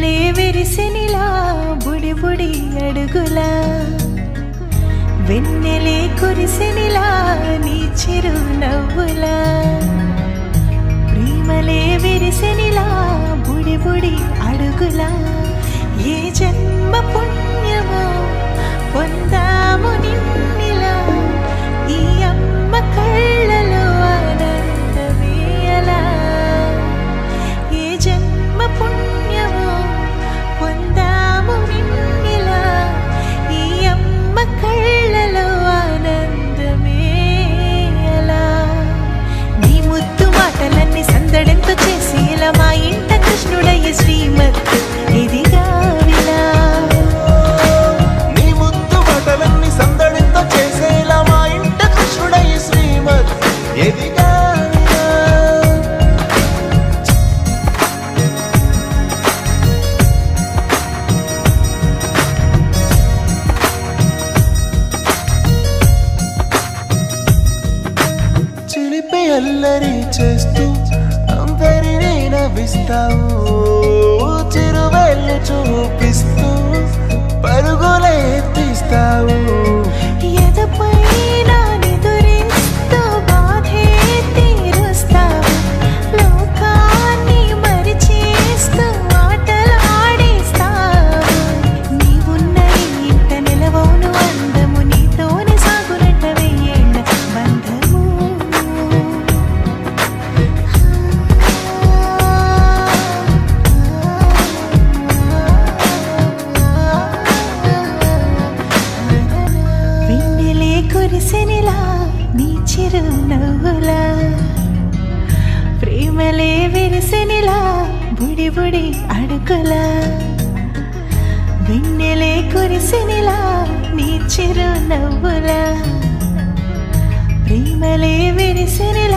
వెన్నెలే విరిసినిలా బుడి బుడి అడుగులా వెన్నెలే కురిసినిలా నీ చిరు నవ్వులా ప్రేమలే విరిసినిలా బుడి బుడి అడుగులా ఏ జన్మ పుణ్యమో పొందాము నిన్నిలా ఈ అమ్మ కళ్ళలో ఆనందమే అలా ఏ జన్మ పుణ్యమో పొందాము నిన్నిలా ఈ అమ్మ కళ్ళలో ఆనందమే అలా నీ ముద్దు మాటలన్నీ సందడంతో చేసి ఇలా మా ఇంట కృష్ణుడయ్య శ్రీమత్ ఇదిగా విలా నీ ముద్దు మాటలన్నీ సందడితో చేసేలా మా ఇంట కృష్ణుడయ్య శ్రీమత్ ఎదిగా చిలిపి అల్లరి చేస్తూ అందరినీ నవ్విస్తావు చిరువెళ్ళు చూపిస్తూ పరుగులే తీస్తావు ఎదపై నా నిదురిస్తూ బాధే తీరుస్తావు లోకాన్ని మరిచేస్తూ ఆటలాడిస్తావు నీవున్న ఇంట నిలవవును అందము నీతోనే సాగునట్ట వెయ్యేళ్ళ బంధము వెన్నెలే కురిసినిలా నీ చిరు నవ్వులా ప్రేమలే విరిసినిలా బుడి బుడి అడుగులా వెన్నెలే కురిసినిలా నీ చిరు నవ్వులా ప్రేమలే విరిసినిలా